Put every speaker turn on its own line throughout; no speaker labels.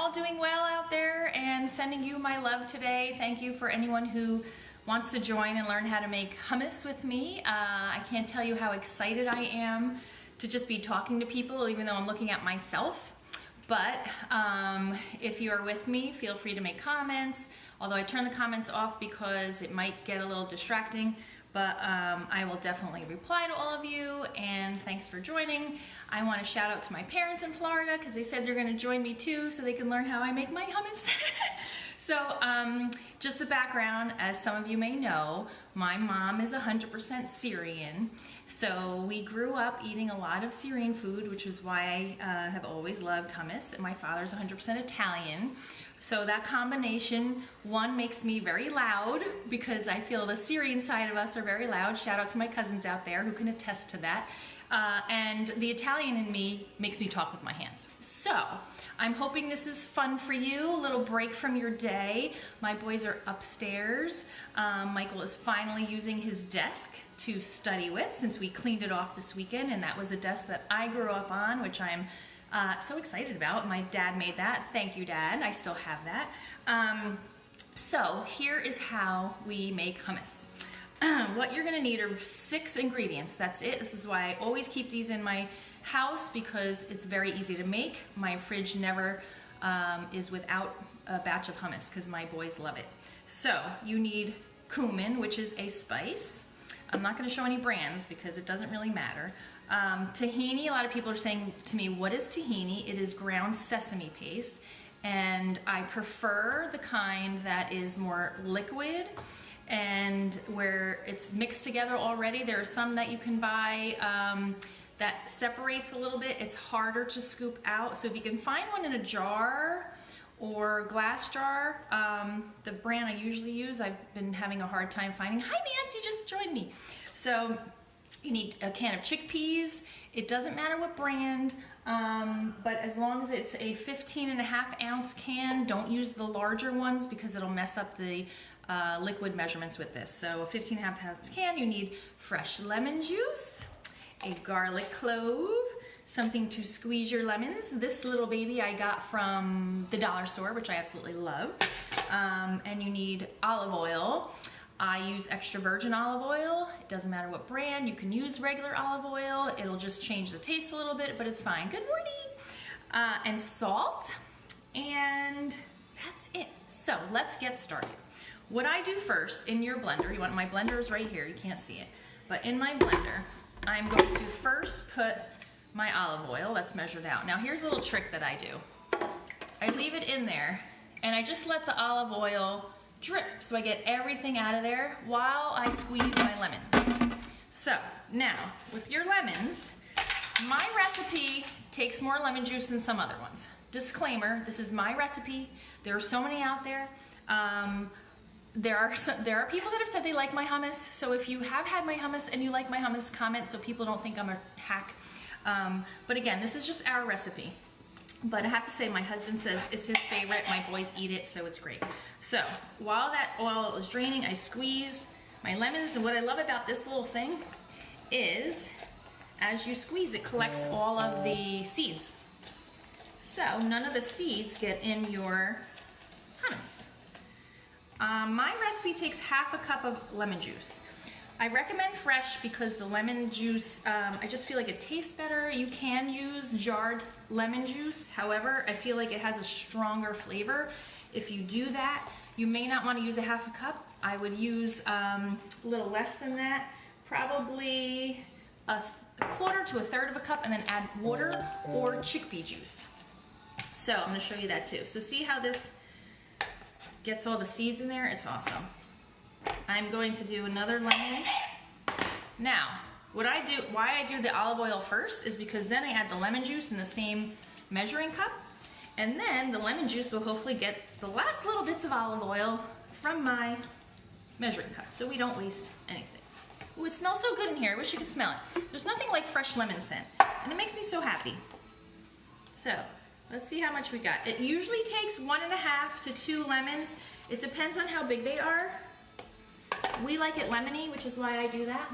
all doing well out there and sending you my love today. Thank you for anyone who wants to join and learn how to make hummus with me. I can't tell you how excited I am to just be talking to people, even though I'm looking at myself. But if you are with me, feel free to make comments, although I turn the comments off because it might get a little distracting. But I will definitely reply to all of you, and thanks for joining. I want to shout out to my parents in Florida because they said they're going to join me too so they can learn how I make my hummus. So just the background, as some of you may know, my mom is 100% Syrian. So we grew up eating a lot of Syrian food, which is why I have always loved hummus. And my father's 100% Italian. So that combination, one, makes me very loud because I feel the Syrian side of us are very loud. Shout out to my cousins out there who can attest to that. And the Italian in me makes me talk with my hands. So I'm hoping this is fun for you, a little break from your day. My boys are upstairs. Michael is finally using his desk to study with since we cleaned it off this weekend, and that was a desk that I grew up on, which I'm so excited about. My dad made that. Thank you, Dad. I still have that. So here is how we make hummus. What you're gonna need are 6 ingredients. That's it. This is why I always keep these in my house because it's very easy to make. My fridge never is without a batch of hummus because my boys love it. So you need cumin, which is a spice. I'm not gonna show any brands because it doesn't really matter. Tahini, a lot of people are saying to me, what is tahini? It is ground sesame paste, and I prefer the kind that is more liquid and where it's mixed together already. There are some that you can buy that separates a little bit. It's harder to scoop out. So if you can find one in a jar or glass jar, the brand I usually use, I've been having a hard time finding. Hi Nancy, just joined me. So you need a can of chickpeas. It doesn't matter what brand, but as long as it's a 15.5 ounce can, don't use the larger ones because it'll mess up the liquid measurements with this. So a 15.5 ounce can, you need fresh lemon juice, a garlic clove, something to squeeze your lemons. This little baby I got from the dollar store, which I absolutely love. And you need olive oil. I use extra virgin olive oil. It doesn't matter what brand. You can use regular olive oil. It'll just change the taste a little bit, but it's fine. Good morning. And salt. And that's it. So let's get started. What I do first in your blender, you want my blender is right here. You can't see it. But in my blender, I'm going to first put my olive oil. That's measured out. Now here's a little trick that I do. I leave it in there and I just let the olive oil drip so I get everything out of there while I squeeze my lemon. So now with your lemons, my recipe takes more lemon juice than some other ones. Disclaimer, this is my recipe. There are so many out there. There are people that have said they like my hummus, so if you have had my hummus and you like my hummus, comment so people don't think I'm a hack. But again, this is just our recipe. But I have to say, my husband says it's his favorite. My boys eat it, so it's great. So while that oil is draining, I squeeze my lemons. And what I love about this little thing is, as you squeeze, it collects all of the seeds. So none of the seeds get in your hummus. My recipe takes half a cup of lemon juice. I recommend fresh because the lemon juice, I just feel like it tastes better. You can use jarred lemon juice. However, I feel like it has a stronger flavor. If you do that, you may not want to use a half a cup. I would use a little less than that, probably a quarter to a third of a cup, and then add water or chickpea juice. So I'm going to show you that too. So see how this gets all the seeds in there? It's awesome. I'm going to do another lemon. Now, why I do the olive oil first is because then I add the lemon juice in the same measuring cup, and then the lemon juice will hopefully get the last little bits of olive oil from my measuring cup, so we don't waste anything. Ooh, it smells so good in here. I wish you could smell it. There's nothing like fresh lemon scent, and it makes me so happy. So, let's see how much we got. It usually takes 1.5 to 2 lemons. It depends on how big they are. We like it lemony, which is why I do that.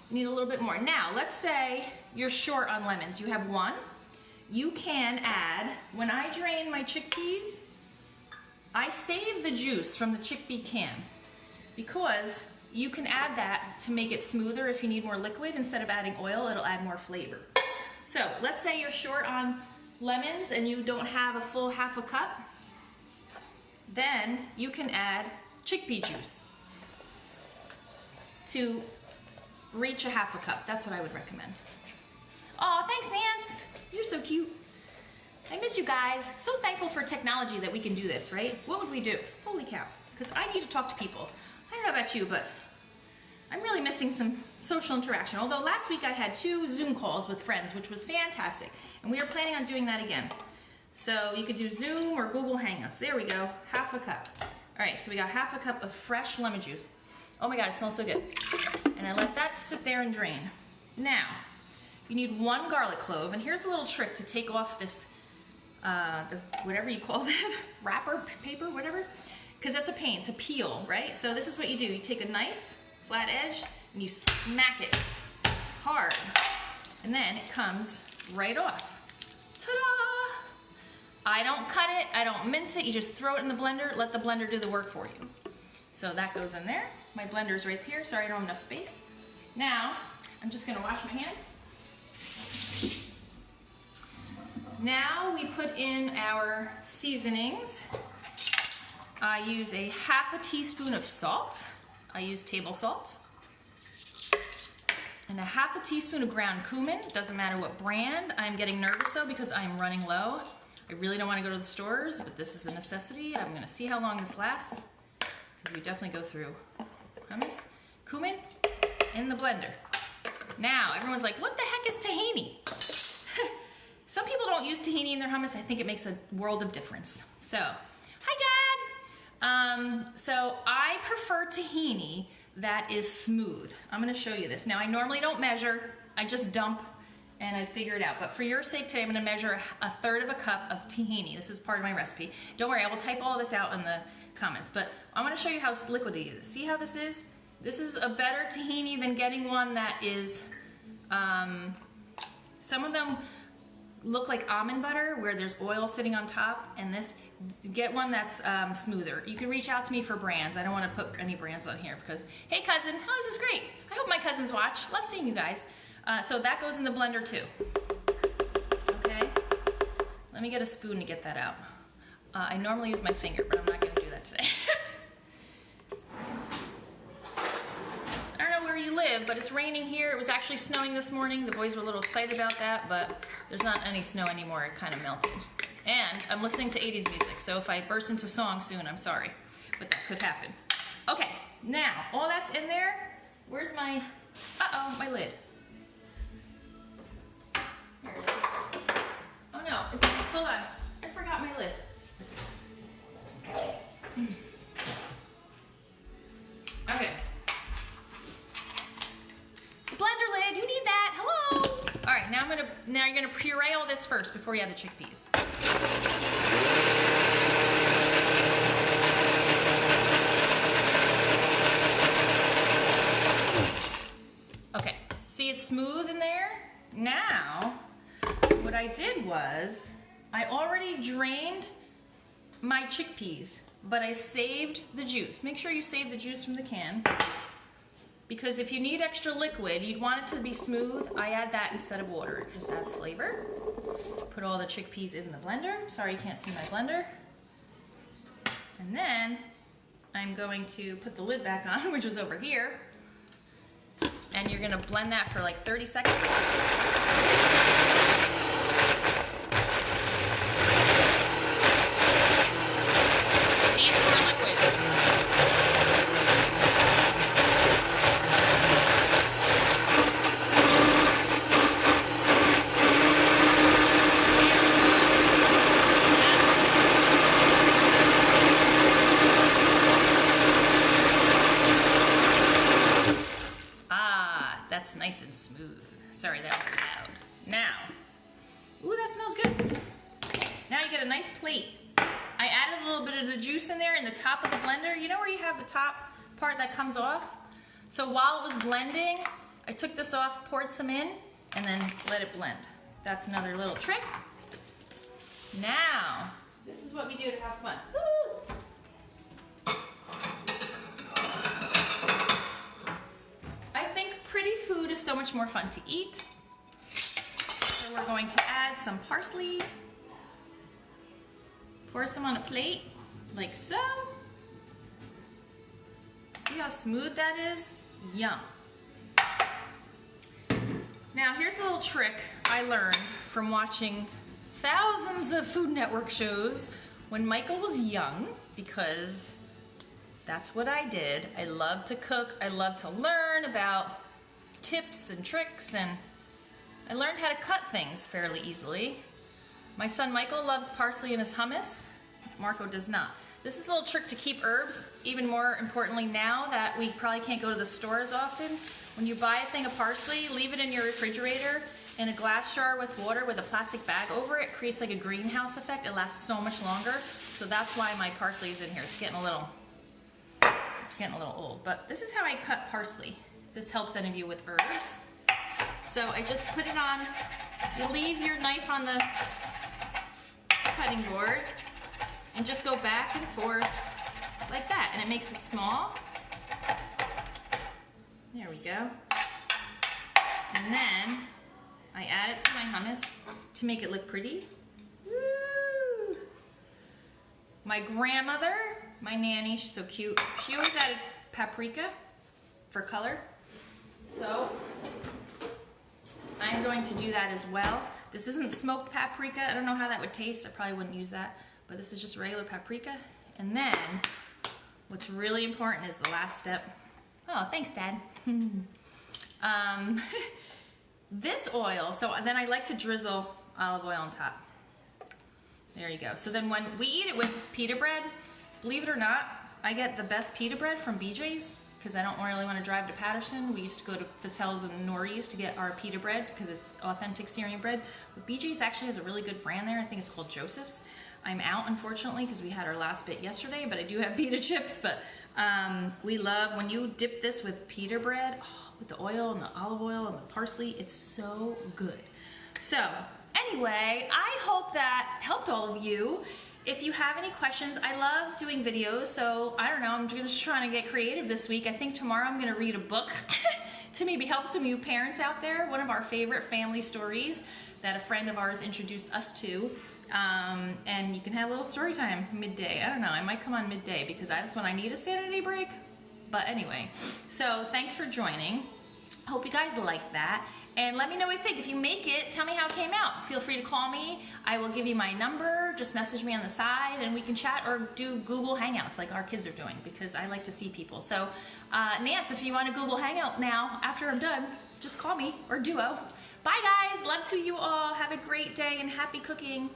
You need a little bit more. Now, let's say you're short on lemons. You have 1. you can add, when I drain my chickpeas, I save the juice from the chickpea can because you can add that to make it smoother if you need more liquid. Instead of adding oil, it'll add more flavor. So let's say you're short on lemons and you don't have a full half a cup, then you can add chickpea juice to reach a half a cup. That's what I would recommend. Aw, thanks, Nance. You're so cute. I miss you guys. So thankful for technology that we can do this, right? What would we do? Holy cow. Because I need to talk to people. I don't know about you, but I'm really missing some social interaction. Although last week I had 2 Zoom calls with friends, which was fantastic. And we are planning on doing that again. So you could do Zoom or Google Hangouts. There we go, half a cup. All right, so we got half a cup of fresh lemon juice. Oh my God, it smells so good. And I let that sit there and drain. Now, you need 1 garlic clove, and here's a little trick to take off this, whatever you call that, wrapper, paper, whatever, because that's a pain to peel, right? So this is what you do. You take a knife, flat edge, and you smack it hard, and then it comes right off. Ta-da! I don't cut it, I don't mince it, you just throw it in the blender, let the blender do the work for you. So that goes in there. My blender's right here, sorry I don't have enough space. Now, I'm just gonna wash my hands. Now we put in our seasonings. I use a half a teaspoon of salt. I use table salt. And a half a teaspoon of ground cumin. Doesn't matter what brand. I'm getting nervous though because I'm running low. I really don't want to go to the stores, but this is a necessity. I'm gonna see how long this lasts because we definitely go through hummus, cumin in the blender. Now, everyone's like, what the heck is tahini? Some people don't use tahini in their hummus. I think it makes a world of difference. So, hi Dad! So I prefer tahini that is smooth. I'm gonna show you this. Now, I normally don't measure. I just dump and I figure it out. But for your sake today, I'm gonna measure a third of a cup of tahini. This is part of my recipe. Don't worry, I will type all this out in the comments. But I wanna show you how liquidy it is. See how this is? This is a better tahini than getting one that is, some of them look like almond butter where there's oil sitting on top, and this, get one that's smoother. You can reach out to me for brands. I don't want to put any brands on here because, hey cousin, oh, this is great. I hope my cousins watch. Love seeing you guys. So that goes in the blender too. Okay, let me get a spoon to get that out. I normally use my finger, but I'm not going to do that today. I don't know where you live, but it's raining here. It was actually snowing this morning. The boys were a little excited about that, but there's not any snow anymore. It kind of melted. And I'm listening to 80s music, so if I burst into song soon, I'm sorry, but that could happen. Okay, now, all that's in there. Where's my, uh-oh, my lid. Here it is. Oh no, hold on. I forgot my lid. Okay. The blender lid, you need that. Hello. All right, now you're gonna puree all this first before you add the chickpeas. Okay, see it's smooth in there? Now, what I did was, I already drained my chickpeas, but I saved the juice. Make sure you save the juice from the can, because if you need extra liquid, you'd want it to be smooth. I add that instead of water. It just adds flavor. Put all the chickpeas in the blender. Sorry you can't see my blender. And then I'm going to put the lid back on, which is over here. And you're gonna blend that for like 30 seconds. That's nice and smooth. Sorry, that was loud. Now, ooh, that smells good. Now you get a nice plate. I added a little bit of the juice in there in the top of the blender. You know where you have the top part that comes off? So while it was blending, I took this off, poured some in, and then let it blend. That's another little trick. Now, this is what we do to have fun. Woo! I think pretty food is so much more fun to eat. So we're going to add some parsley. Pour some on a plate, like so. See how smooth that is? Yum. Now here's a little trick I learned from watching thousands of Food Network shows when Michael was young, because that's what I did. I love to cook, I love to learn about tips and tricks, and I learned how to cut things fairly easily. My son Michael loves parsley in his hummus. Marco does not. This is a little trick to keep herbs, even more importantly now that we probably can't go to the store as often. When you buy a thing of parsley, leave it in your refrigerator in a glass jar with water with a plastic bag over it. It creates like a greenhouse effect. It lasts so much longer. So that's why my parsley is in here. It's getting a little old. But this is how I cut parsley. If this helps any of you with herbs. So I just put it on. You leave your knife on the cutting board and just go back and forth like that, and it makes it small. There we go. And then I add it to my hummus to make it look pretty. Woo! My grandmother, my nanny, she's so cute, she always added paprika for color. So I'm going to do that as well. This isn't smoked paprika. I don't know how that would taste. I probably wouldn't use that. But this is just regular paprika. And then what's really important is the last step. Oh, thanks, Dad. This oil, so then I like to drizzle olive oil on top. There you go. So then when we eat it with pita bread, believe it or not, I get the best pita bread from BJ's because I don't really want to drive to Patterson. We used to go to Fattel's and Norie's to get our pita bread because it's authentic Syrian bread. But BJ's actually has a really good brand there. I think it's called Joseph's. I'm out, unfortunately, because we had our last bit yesterday, but I do have pita chips. But we love, when you dip this with pita bread, with the oil and the olive oil and the parsley, it's so good. So anyway, I hope that helped all of you. If you have any questions, I love doing videos, so I don't know, I'm just trying to get creative this week. I think tomorrow I'm gonna read a book to maybe help some of you parents out there. One of our favorite family stories that a friend of ours introduced us to. And you can have a little story time midday. I don't know, I might come on midday because that's when I need a sanity break. But anyway, so thanks for joining. Hope you guys like that. And let me know what you think. If you make it, tell me how it came out. Feel free to call me. I will give you my number. Just message me on the side and we can chat or do Google Hangouts like our kids are doing because I like to see people. So Nance, if you want to Google Hangout now after I'm done, just call me or Duo. Bye guys. Love to you all. Have a great day and happy cooking.